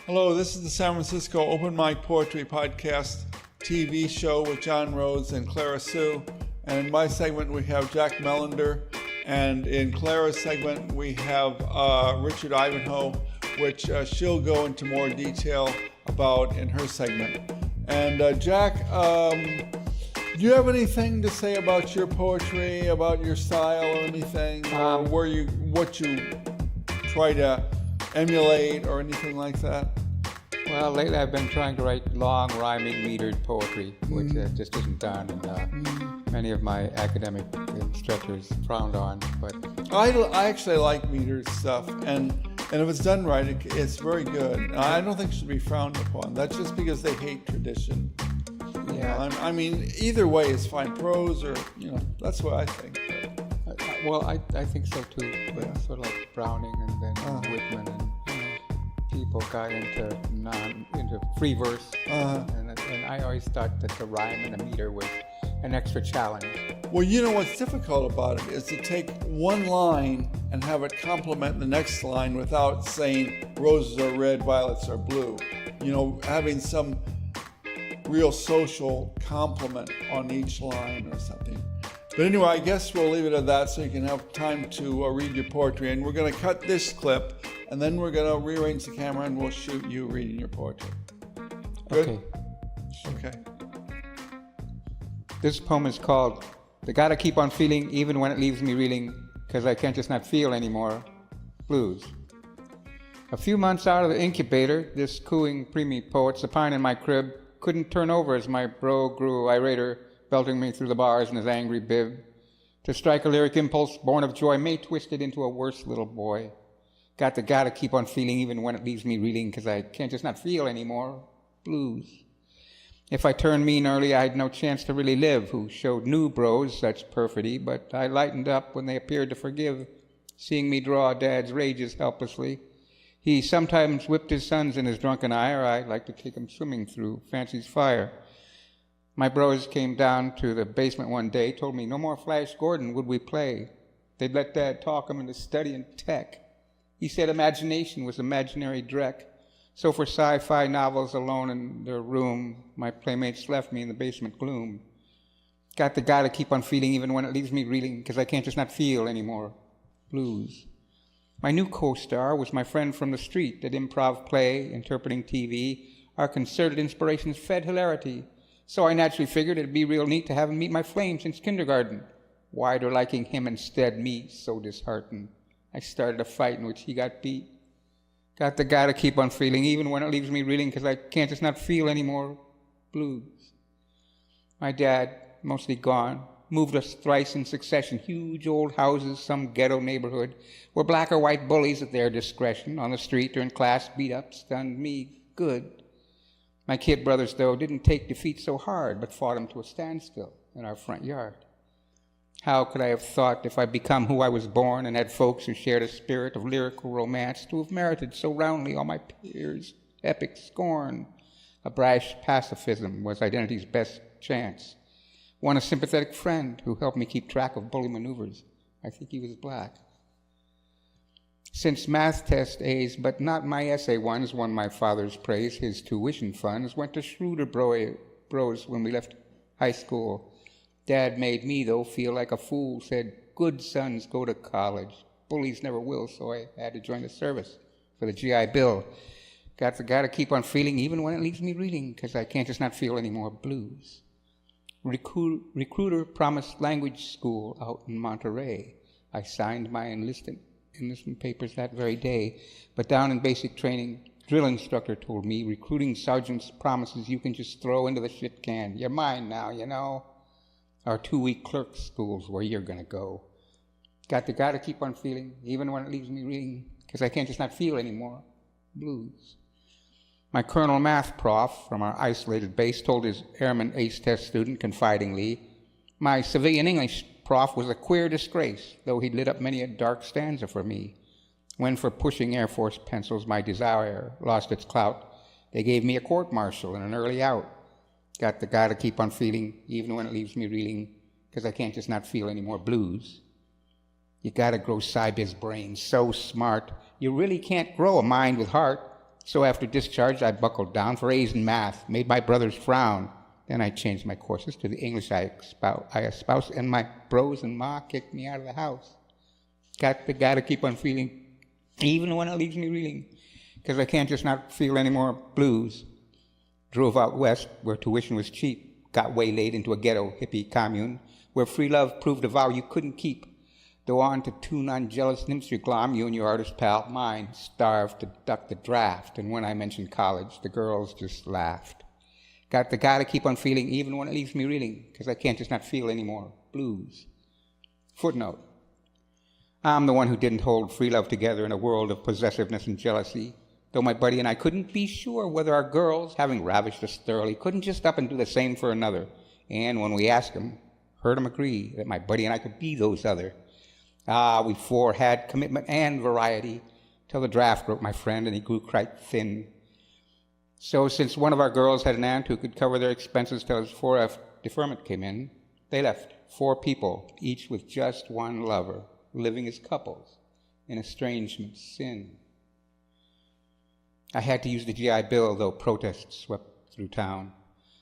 Hello, this is the San Francisco Open Mic Poetry Podcast TV show with John Rhodes and Clara Sue. And in my segment, we have Jack Melander. And in Clara's segment, we have Richard Ivanhoe, which she'll go into more detail about in her segment. And Jack, do you have anything to say about your poetry, about your style or anything? Or what you try to emulate or anything like that? Well, lately I've been trying to write long, rhyming, metered poetry, which just isn't done, and many of my academic instructors frowned on. But I actually like metered stuff, and if it's done right, it's very good. I don't think it should be frowned upon. That's just because they hate tradition. yeah, I mean, either way is fine. Prose or, that's what I think. well, I think so too. But Yeah. sort of like Browning and then Whitman, and people got into free verse, and I always thought that the rhyme and the meter was an extra challenge. Well, what's difficult about it is to take one line and have it complement the next line without saying roses are red, violets are blue. Having some real social compliment on each line or something. But anyway, I guess we'll leave it at that so you can have time to read your poetry. And we're going to cut this clip, and then we're going to rearrange the camera and we'll shoot you reading your poetry. Good? Okay. This poem is called "The Gotta Keep on Feeling Even When It Leaves Me Reeling, 'Cause I Can't Just Not Feel Anymore" Blues. A few months out of the incubator, this cooing preemie poet supine in my crib couldn't turn over as my bro grew irater, belting me through the bars in his angry bib. To strike a lyric impulse born of joy may twist it into a worse little boy. Gotta keep on feeling even when it leaves me reeling, 'cause I can't just not feel anymore. Blues. If I turned mean early, I had no chance to really live, who showed new bros such perfidy, but I lightened up when they appeared to forgive, seeing me draw Dad's rages helplessly. He sometimes whipped his sons in his drunken ire. I liked to take him swimming through fancy's fire. My bros came down to the basement one day, told me no more Flash Gordon would we play. They'd let Dad talk him into studying tech. He said imagination was imaginary dreck. So for sci-fi novels alone in their room, my playmates left me in the basement gloom. Gotta keep on feeling even when it leaves me reeling, 'cause I can't just not feel anymore. Blues. My new co-star was my friend from the street, at improv play, interpreting TV. Our concerted inspirations fed hilarity. So I naturally figured it'd be real neat to have him meet my flame since kindergarten. Wider liking him instead, me so disheartened. I started a fight in which he got beat. Gotta keep on feeling even when it leaves me reeling, 'cause I can't just not feel anymore. Blues. My dad, mostly gone, moved us thrice in succession. Huge old houses, some ghetto neighborhood, where black or white bullies at their discretion on the street or in class beat up, stunned me good. My kid brothers, though, didn't take defeat so hard, but fought him to a standstill in our front yard. How could I have thought, if I'd become who I was born and had folks who shared a spirit of lyrical romance, to have merited so roundly all my peers' epic scorn? A brash pacifism was identity's best chance. Won a sympathetic friend who helped me keep track of bully maneuvers. I think he was black. Since math test A's, but not my essay ones, won my father's praise. His tuition funds went to shrewder bros when we left high school. Dad made me, though, feel like a fool, said, good sons go to college. Bullies never will, so I had to join the service for the GI Bill. Gotta keep on feeling even when it leaves me reeling, 'cause I can't just not feel any more. Blues. Recruiter promised language school out in Monterey. I signed my enlistment papers that very day, but down in basic training, drill instructor told me, recruiting sergeant's promises you can just throw into the shit can. You're mine now, Our 2-week clerk school's where you're gonna go. Gotta keep on feeling, even when it leaves me reeling, 'cause I can't just not feel anymore. Blues. My Colonel Math prof from our isolated base told his airman ace test student confidingly, my civilian English prof was a queer disgrace, though he'd lit up many a dark stanza for me. When for pushing Air Force pencils my desire lost its clout, they gave me a court-martial and an early out. Gotta keep on feeling, even when it leaves me reeling, 'cause I can't just not feel any more. Blues. You gotta grow Cybiz brains so smart. You really can't grow a mind with heart. So after discharge, I buckled down for A's in math, made my brothers frown. Then I changed my courses to the English I espouse, and my bros and ma kicked me out of the house. Got the guy to keep on feeling, even when it leaves me reeling, because I can't just not feel any more blues. Drove out west, where tuition was cheap, got waylaid into a ghetto hippie commune, where free love proved a vow you couldn't keep. Go on to tune on jealous nymphs you glom, you and your artist pal. Mine starved to duck the draft, and when I mentioned college, the girls just laughed. Got the guy to keep on feeling, even when it leaves me reeling, because I can't just not feel any more blues. Footnote. I'm the one who didn't hold free love together in a world of possessiveness and jealousy, though my buddy and I couldn't be sure whether our girls, having ravished us thoroughly, couldn't just up and do the same for another. And when we asked him, heard him agree that my buddy and I could be those other. We four had commitment and variety, till the draft broke my friend and he grew quite thin. So since one of our girls had an aunt who could cover their expenses till his 4F deferment came in, they left 4 people, each with just one lover, living as couples in estrangement sin. I had to use the GI Bill, though protests swept through town.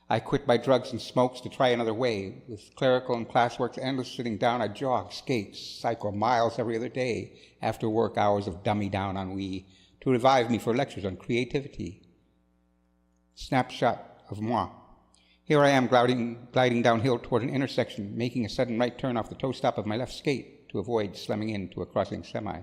I quit my drugs and smokes to try another way. With clerical and classwork's endless sitting down, I jog, skate, cycle miles every other day, after work hours of dummy down ennui, to revive me for lectures on creativity. Snapshot of moi. Here I am gliding downhill toward an intersection, making a sudden right turn off the toe stop of my left skate to avoid slamming into a crossing semi.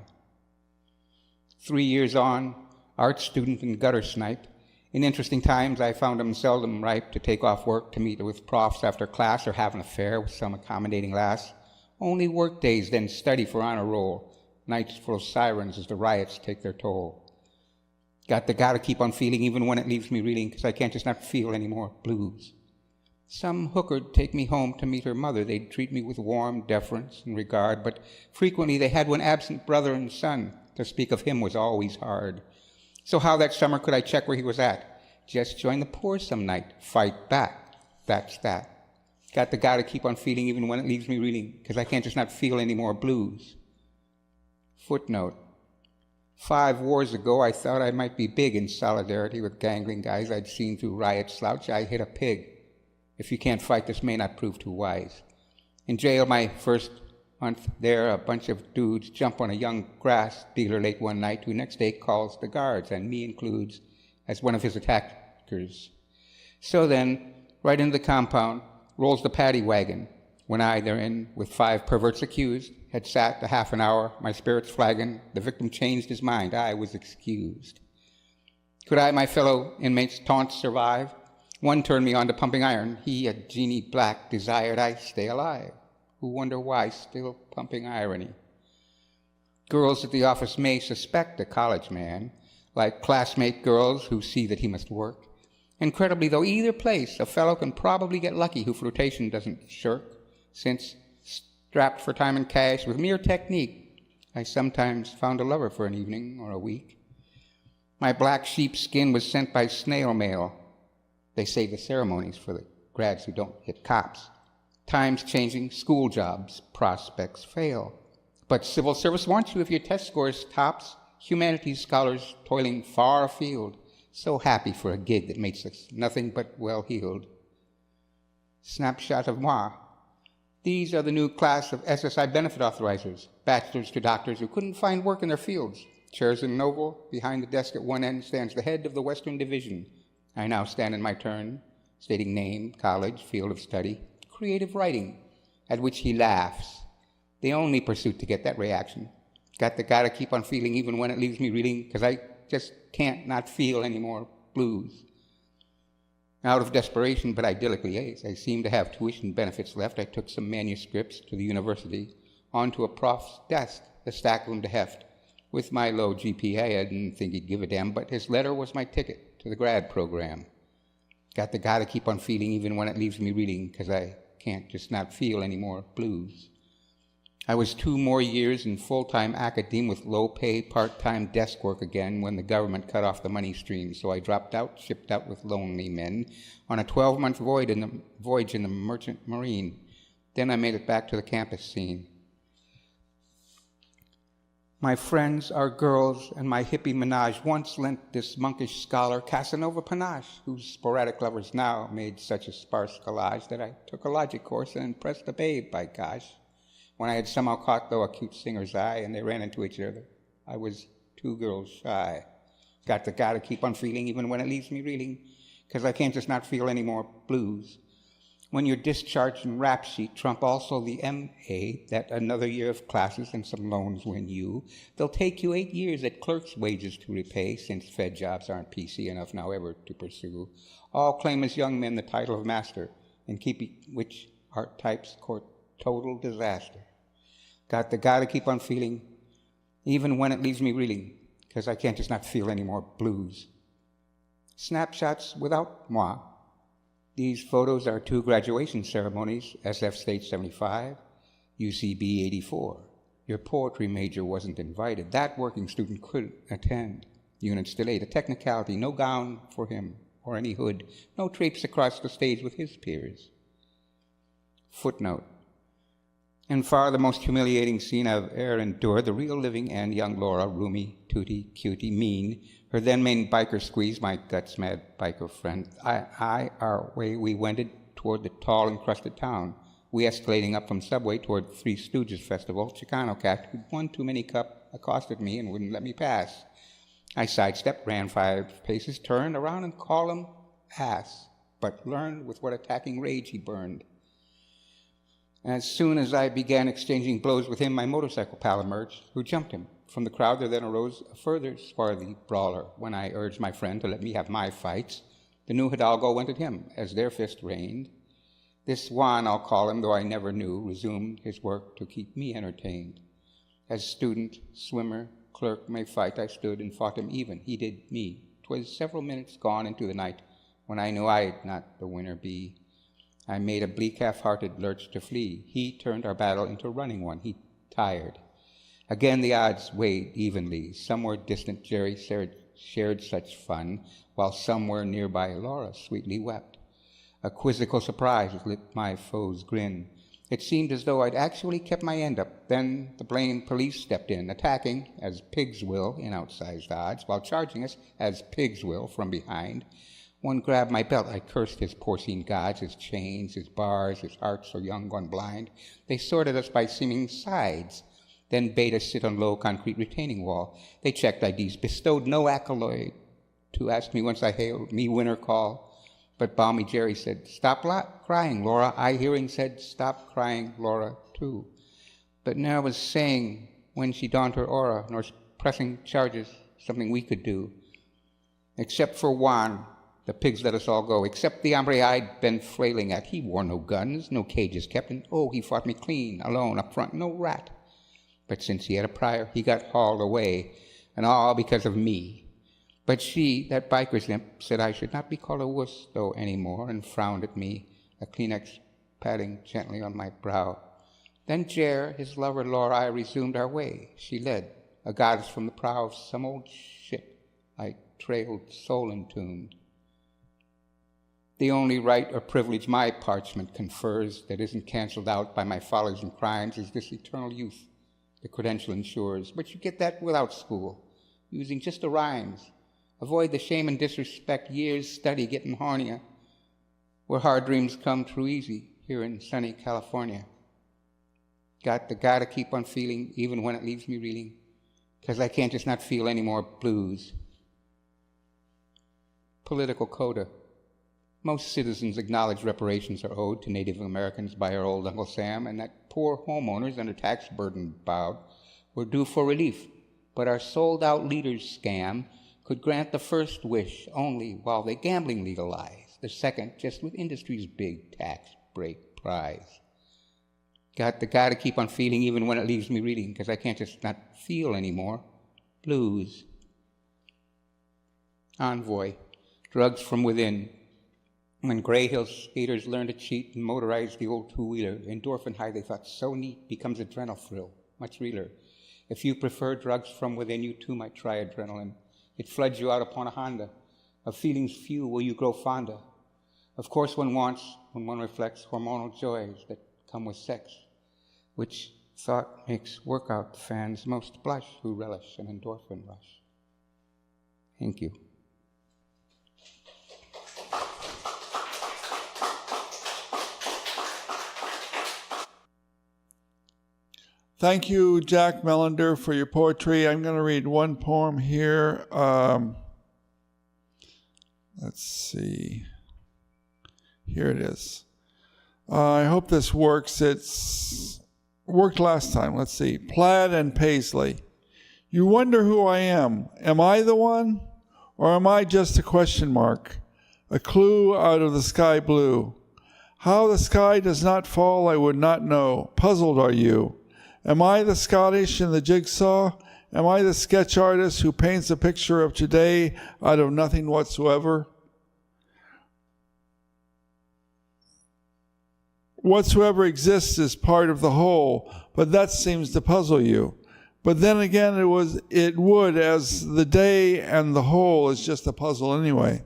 3 years on, art student and gutter snipe. In interesting times, I found him seldom ripe to take off work to meet with profs after class or have an affair with some accommodating lass. Only work days, then study for honor roll. Nights full of sirens as the riots take their toll. Gotta keep on feeling even when it leaves me reeling, because I can't just not feel any more blues. Some hooker'd take me home to meet her mother. They'd treat me with warm deference and regard, but frequently they had one absent brother and son. To speak of him was always hard. So how that summer could I check where he was at? Just join the poor some night, fight back. That's that. Gotta keep on feeling even when it leaves me reeling, because I can't just not feel any more blues. Footnote. 5 wars ago, I thought I might be big in solidarity with gangling guys I'd seen through riot slouch. I hit a pig. If you can't fight, this may not prove too wise. In jail my first month there, a bunch of dudes jump on a young grass dealer late one night who next day calls the guards, and me includes, as one of his attackers. So then, right into the compound, rolls the paddy wagon, when I, therein, with 5 perverts accused, had sat a half an hour, my spirits flagging. The victim changed his mind. I was excused. Could I, my fellow inmates' taunts survive? One turned me on to pumping iron. He, a genie black, desired I stay alive. Who wonder why, still pumping irony. Girls at the office may suspect a college man, like classmate girls who see that he must work. Incredibly, though, either place, a fellow can probably get lucky who flirtation doesn't shirk, since, strapped for time and cash with mere technique, I sometimes found a lover for an evening or a week. My black sheep skin was sent by snail mail. They save the ceremonies for the grads who don't hit cops. Times changing, school jobs, prospects fail. But civil service wants you if your test scores tops. Humanities scholars toiling far afield, so happy for a gig that makes us nothing but well-heeled. Snapshot of moi. These are the new class of SSI benefit authorizers, bachelors to doctors who couldn't find work in their fields. Chairs in Noble, behind the desk at one end stands the head of the Western Division. I now stand in my turn, stating name, college, field of study, creative writing, at which he laughs. The only pursuit to get that reaction. Gotta keep on feeling even when it leaves me reeling, because I just can't not feel any more blues. Out of desperation, but idyllically, as I seemed to have tuition benefits left, I took some manuscripts to the university onto a prof's desk, a stack of them to heft. With my low GPA, I didn't think he'd give a damn, but his letter was my ticket to the grad program. Gotta keep on feeling even when it leaves me reeling, because I can't just not feel any more blues. I was 2 more years in full-time academe with low-pay, part-time desk work again when the government cut off the money stream, so I dropped out, shipped out with lonely men, on a 12-month voyage in the merchant marine. Then I made it back to the campus scene. My friends, our girls, and my hippie menage once lent this monkish scholar Casanova panache, whose sporadic lovers now made such a sparse collage that I took a logic course and impressed a babe, by gosh. When I had somehow caught, though, a cute singer's eye, and they ran into each other, I was 2 girls shy. Gotta keep on feeling even when it leaves me reeling, 'cause I can't just not feel any more blues. When your discharge and rap sheet trump also the M.A., that another year of classes and some loans win you, they'll take you 8 years at clerk's wages to repay, since Fed jobs aren't PC enough now ever to pursue. All claim as young men the title of master, and keep which art types court total disaster. Gotta keep on feeling, even when it leaves me reeling, 'cause I can't just not feel any more blues. Snapshots without moi. These photos are 2 graduation ceremonies, SF State 75, UCB 84. Your poetry major wasn't invited. That working student could attend. Units delayed, a technicality, no gown for him or any hood, no traipse across the stage with his peers. Footnote. And far the most humiliating scene I've e'er endured, the real living and young Laura, roomy, tooty, cutie, mean, her then main biker squeeze, my guts mad biker friend. Our way we wended toward the tall encrusted town, we escalating up from Subway toward Three Stooges Festival. Chicano cat, who'd won too many cup, accosted me and wouldn't let me pass. I sidestepped, ran 5 paces, turned around and called him ass, but learned with what attacking rage he burned. As soon as I began exchanging blows with him, my motorcycle pal emerged, who jumped him. From the crowd there then arose a further swarthy brawler. When I urged my friend to let me have my fights, the new Hidalgo went at him, as their fist rained. This Juan, I'll call him, though I never knew, resumed his work to keep me entertained. As student, swimmer, clerk may fight, I stood and fought him even. He did me. 'Twas several minutes gone into the night, when I knew I'd not the winner be. I made a bleak half-hearted lurch to flee. He turned our battle into a running one. He tired. Again the odds weighed evenly. Somewhere distant Jerry shared such fun, while somewhere nearby Laura sweetly wept. A quizzical surprise lit my foe's grin. It seemed as though I'd actually kept my end up. Then the blamed police stepped in, attacking, as pigs will in outsized odds, while charging us, as pigs will, from behind. One grabbed my belt. I cursed his porcine gods, his chains, his bars, his heart so young gone blind. They sorted us by seeming sides, then bade us sit on low concrete retaining wall. They checked IDs, bestowed no accolade to ask me whence I hailed, me winner call. But balmy Jerry said, "Stop crying, Laura." I hearing said, "Stop crying, Laura," too. But ne'er was saying when she donned her aura, nor pressing charges something we could do. Except for Juan, the pigs let us all go, except the hombre I'd been flailing at. He wore no guns, no cages kept, and oh, he fought me clean, alone, up front, no rat. But since he had a prior, he got hauled away, and all because of me. But she, that biker's imp, said I should not be called a wuss, though, any more, and frowned at me, a Kleenex patting gently on my brow. Then Jer, his lover Laura, I resumed our way. She led, a goddess from the prow of some old ship I trailed soul-entombed. The only right or privilege my parchment confers that isn't canceled out by my follies and crimes is this eternal youth the credential ensures. But you get that without school, using just the rhymes. Avoid the shame and disrespect, years study getting hornier, where hard dreams come true easy here in sunny California. Gotta keep on feeling even when it leaves me reeling, 'cause I can't just not feel any more blues. Political coda. Most citizens acknowledge reparations are owed to Native Americans by our old Uncle Sam, and that poor homeowners under tax burden bowed were due for relief. But our sold-out leaders' scam could grant the first wish only while they gambling legalize, the second just with industry's big tax break prize. Gotta keep on feeling even when it leaves me reeling, because I can't just not feel anymore. Blues. Envoy. Drugs from within. When Gray Hill skaters learn to cheat and motorize the old two-wheeler, endorphin high they thought so neat becomes adrenal thrill, much realer. If you prefer drugs from within, you too might try adrenaline. It floods you out upon a Honda. Of feelings few will you grow fonder. Of course one wants, when one reflects, hormonal joys that come with sex, which thought makes workout fans most blush who relish an endorphin rush. Thank you. Thank you, Jack Melander, for your poetry. I'm going to read one poem here. Let's see. Here it is. I hope this works. It's worked last time. Let's see. Plaid and Paisley. You wonder who I am. Am I the one? Or am I just a question mark? A clue out of the sky blue. How the sky does not fall, I would not know. Puzzled are you. Am I the Scottish in the jigsaw? Am I the sketch artist who paints a picture of today out of nothing whatsoever? Whatsoever exists is part of the whole, but that seems to puzzle you. But then again, it would, as the day and the whole is just a puzzle anyway.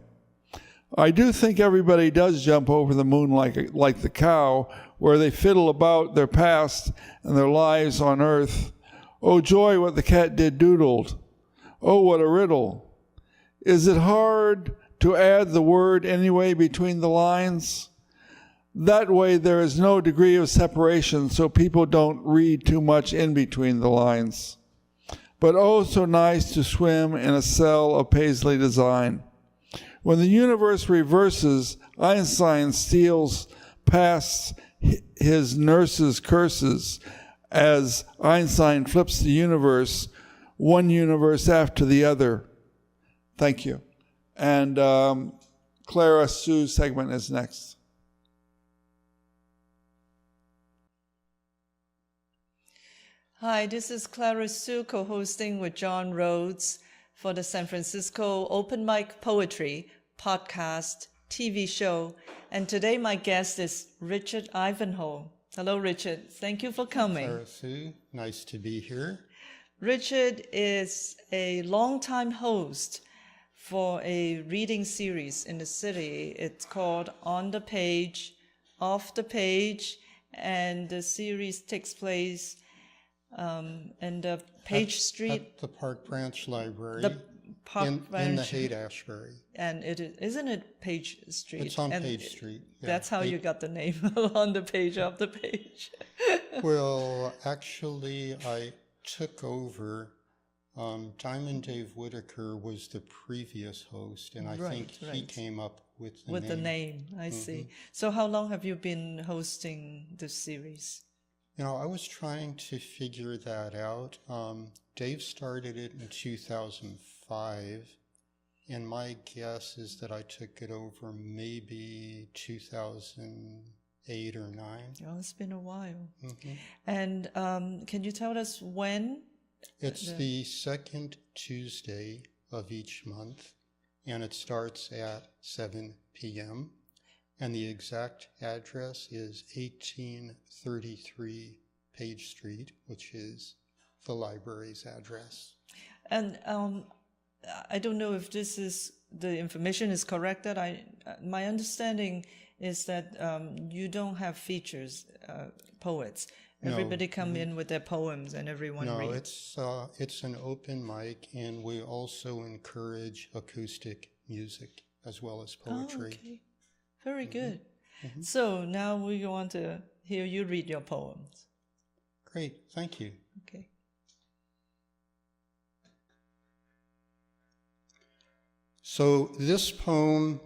I do think everybody does jump over the moon like the cow, where they fiddle about their past and their lives on earth. Oh joy, what the cat did doodled. Oh, what a riddle. Is it hard to add the word anyway between the lines? That way there is no degree of separation, so people don't read too much in between the lines. But oh, so nice to swim in a cell of Paisley design. When the universe reverses, Einstein steals past his nurse's curses as Einstein flips the universe, one universe after the other. Thank you. And Clara Sue's segment is next. Hi, this is Clara Sue co-hosting with John Rhodes for the San Francisco Open Mic Poetry podcast TV show. And today my guest is Richard Ivanhoe. Hello, Richard. Thank you for coming. Clara Sue, nice to be here. Richard is a longtime host for a reading series in the city. It's called On the Page, Off the Page, and the series takes place in the Page Street. At the Park Branch Library. The Park in Branch. the Haight-Ashbury. And isn't it Page Street? It's on And Page Street. Yeah. That's how you got the name on the page, off the page. Well, actually, I took over. Diamond Dave Whitaker was the previous host, and I think he came up with the name. The name, I see. So how long have you been hosting this series? You know, I was trying to figure that out. Dave started it in 2005, and my guess is that I took it over maybe 2008 or 9. Oh, it's been a while. And can you tell us when? It's the second Tuesday of each month, and it starts at 7 p.m. And the exact address is 1833 Page Street, which is the library's address. And I don't know if the information is correct. That my understanding is that you don't have features, poets. Everybody come in with their poems and everyone reads. No, it's an open mic, and we also encourage acoustic music as well as poetry. Oh, okay. Very good. So now we want to hear you read your poems. Great, thank you. Okay. So this poem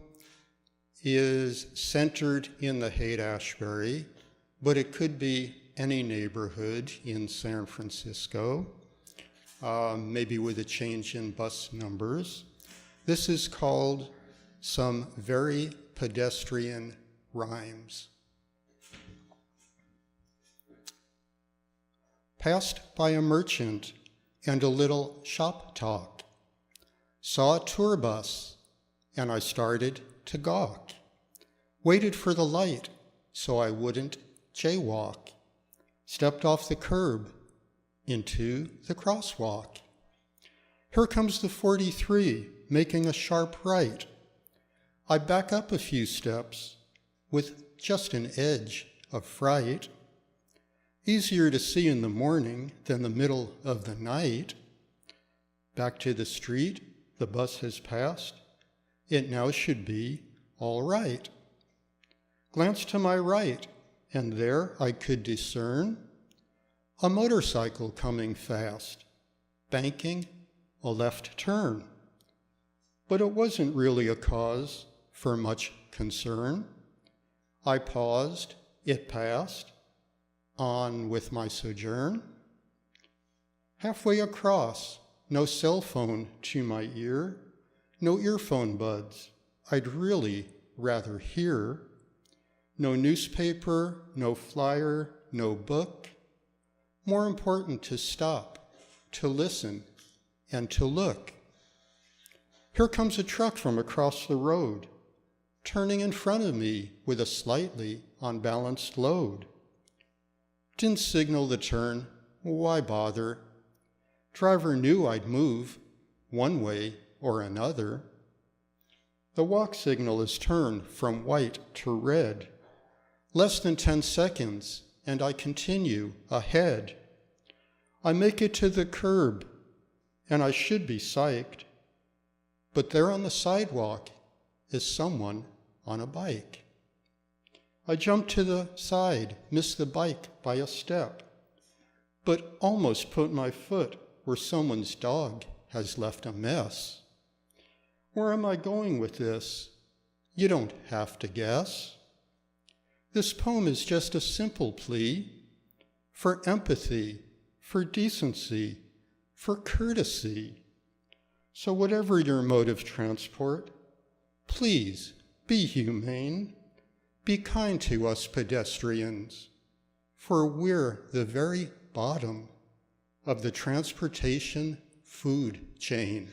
is centered in the Haight-Ashbury, but it could be any neighborhood in San Francisco, maybe with a change in bus numbers. This is called Some Very Pedestrian Rhymes. Passed by a merchant and a little shop talk. Saw a tour bus and I started to gawk. Waited for the light so I wouldn't jaywalk. Stepped off the curb into the crosswalk. Here comes the 43 making a sharp right. I back up a few steps with just an edge of fright. Easier to see in the morning than the middle of the night. Back to the street, the bus has passed. It now should be all right. Glance to my right, and there I could discern a motorcycle coming fast, banking a left turn. But it wasn't really a cause for much concern. I paused, it passed, on with my sojourn. Halfway across, no cell phone to my ear, no earphone buds I'd really rather hear, no newspaper, no flyer, no book. More important to stop, to listen, and to look. Here comes a truck from across the road, turning in front of me with a slightly unbalanced load. Didn't signal the turn, why bother? Driver knew I'd move one way or another. The walk signal is turned from white to red. Less than 10 seconds, and I continue ahead. I make it to the curb, and I should be psyched. But there on the sidewalk is someone on a bike. I jump to the side, miss the bike by a step, but almost put my foot where someone's dog has left a mess. Where am I going with this? You don't have to guess. This poem is just a simple plea for empathy, for decency, for courtesy. So whatever your mode of transport, please be humane, be kind to us pedestrians, for we're the very bottom of the transportation food chain.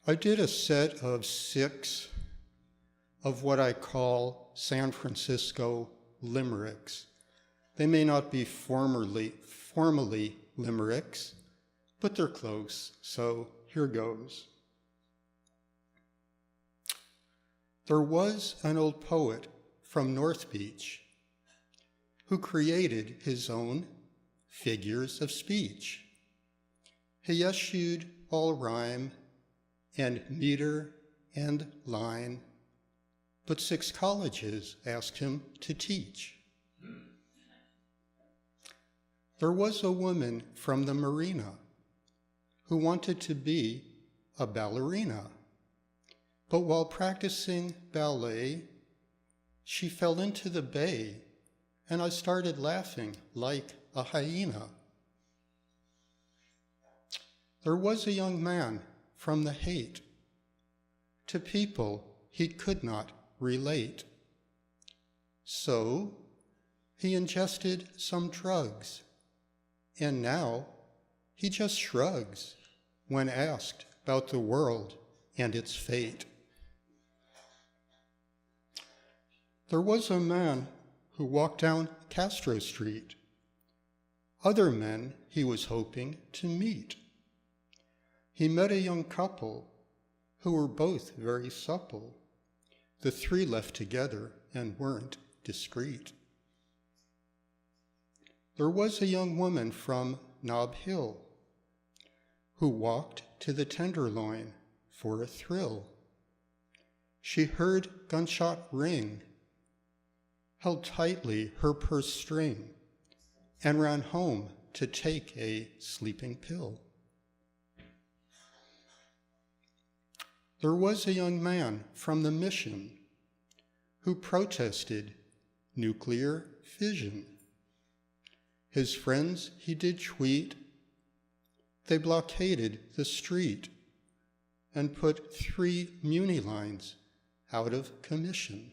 I did a set of 6 of what I call San Francisco limericks. They may not be formally limericks, but they're close, so here goes. There was an old poet from North Beach who created his own figures of speech. He eschewed all rhyme and meter and line, but 6 colleges asked him to teach. There was a woman from the marina who wanted to be a ballerina, but while practicing ballet, she fell into the bay, and I started laughing like a hyena. There was a young man from the hate to people he could not relate. So he ingested some drugs, and now he just shrugs when asked about the world and its fate. There was a man who walked down Castro Street. Other men he was hoping to meet. He met a young couple who were both very supple. The 3 left together and weren't discreet. There was a young woman from Nob Hill who walked to the Tenderloin for a thrill. She heard gunshot ring, held tightly her purse string, and ran home to take a sleeping pill. There was a young man from the Mission who protested nuclear fission. His friends he did tweet. They blockaded the street and put 3 Muni lines out of commission.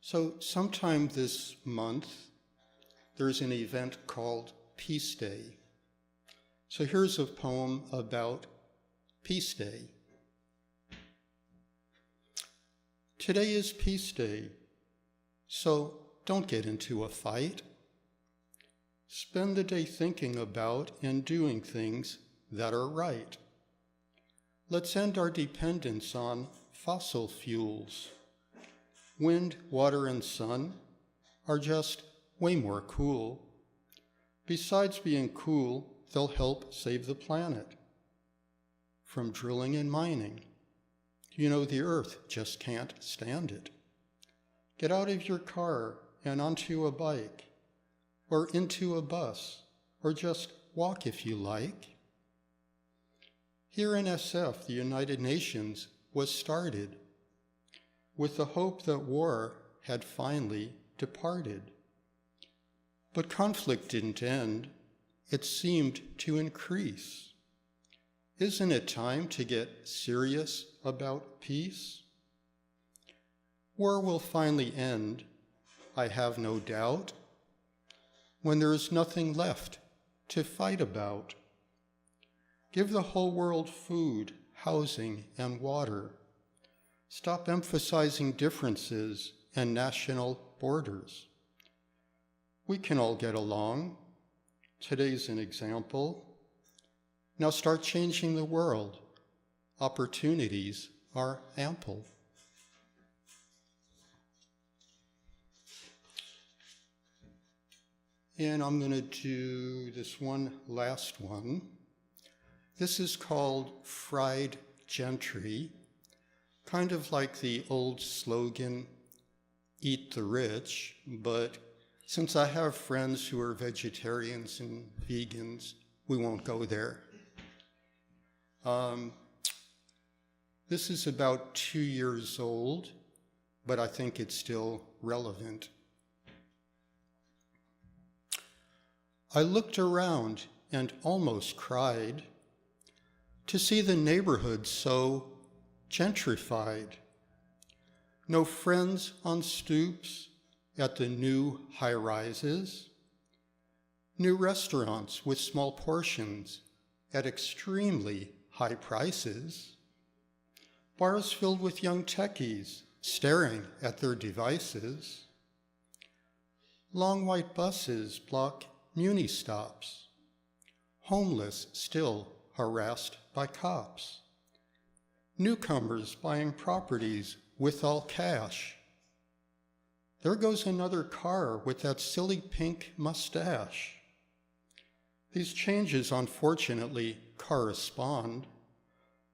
So sometime this month, there's an event called Peace Day. So here's a poem about Peace Day. Today is Peace Day, so don't get into a fight. Spend the day thinking about and doing things that are right. Let's end our dependence on fossil fuels. Wind, water, and sun are just way more cool. Besides being cool, they'll help save the planet from drilling and mining. You know, the earth just can't stand it. Get out of your car and onto a bike, or into a bus, or just walk if you like. Here in SF, the United Nations was started with the hope that war had finally departed. But conflict didn't end, it seemed to increase. Isn't it time to get serious about peace? War will finally end, I have no doubt, when there is nothing left to fight about. Give the whole world food, housing, and water. Stop emphasizing differences and national borders. We can all get along. Today's an example. Now start changing the world. Opportunities are ample. And I'm going to do this one last one. This is called Fried Gentry, kind of like the old slogan, eat the rich, but since I have friends who are vegetarians and vegans, we won't go there. This is about 2 years old, but I think it's still relevant. I looked around and almost cried to see the neighborhood so gentrified. No friends on stoops at the new high-rises, new restaurants with small portions at extremely high prices, bars filled with young techies staring at their devices, long white buses block muni stops, homeless still harassed by cops, newcomers buying properties with all cash. There goes another car with that silly pink mustache. These changes, unfortunately, correspond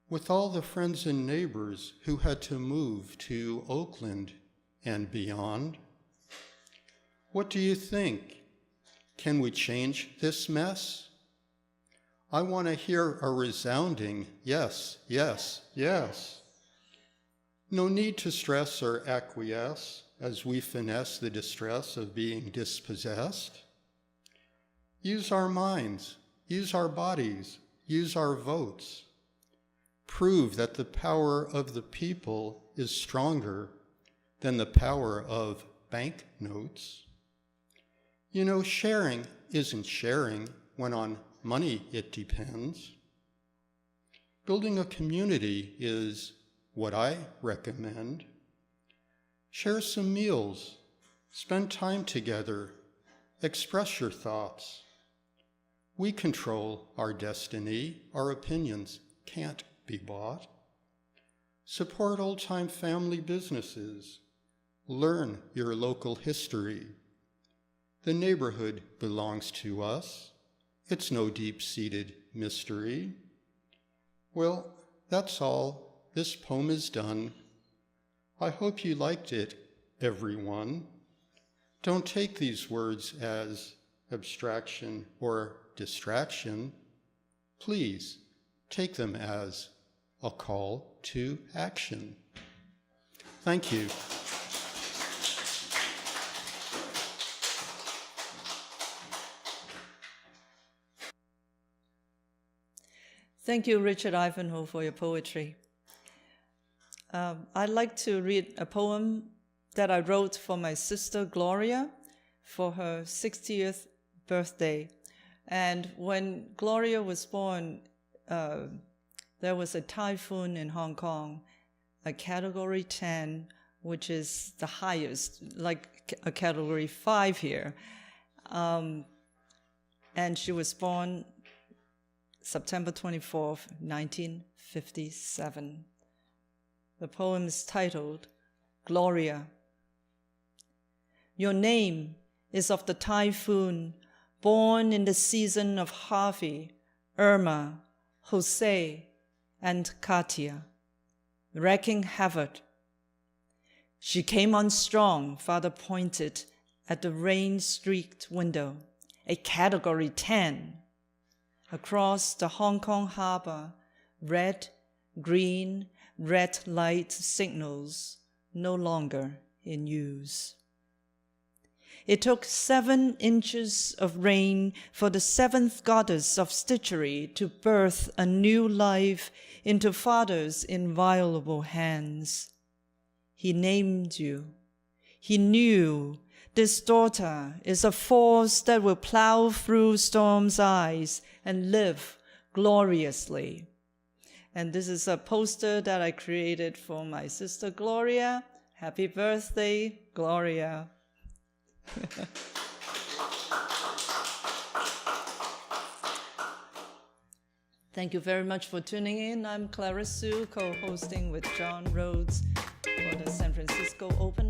with all the friends and neighbors who had to move to Oakland and beyond. What do you think? Can we change this mess? I want to hear a resounding yes, yes, yes. No need to stress or acquiesce as we finesse the distress of being dispossessed. Use our minds, use our bodies, use our votes. Prove that the power of the people is stronger than the power of banknotes. You know, sharing isn't sharing when on money it depends. Building a community is what I recommend. Share some meals, spend time together, express your thoughts. We control our destiny, our opinions can't be bought. Support old-time family businesses. Learn your local history. The neighborhood belongs to us. It's no deep-seated mystery. Well, that's all. This poem is done. I hope you liked it, everyone. Don't take these words as abstraction or distraction. Please take them as a call to action. Thank you. Thank you, Richard Ivanhoe, for your poetry. I'd like to read a poem that I wrote for my sister Gloria for her 60th birthday. And when Gloria was born, there was a typhoon in Hong Kong, a Category 10, which is the highest, like a Category 5 here. And she was born September 24th, 1957. The poem is titled, Gloria. Your name is of the typhoon, born in the season of Harvey, Irma, Jose, and Katia, wreaking havoc. She came on strong, Father pointed at the rain-streaked window, a Category 10. Across the Hong Kong harbor, red, green, red light signals no longer in use. It took 7 inches of rain for the 7th goddess of stitchery to birth a new life into Father's inviolable hands. He named you. He knew this daughter is a force that will plow through storm's eyes and live gloriously. And this is a poster that I created for my sister Gloria. Happy birthday, Gloria. Thank you very much for tuning in. I'm Clara Sue, co-hosting with John Rhodes for the San Francisco Open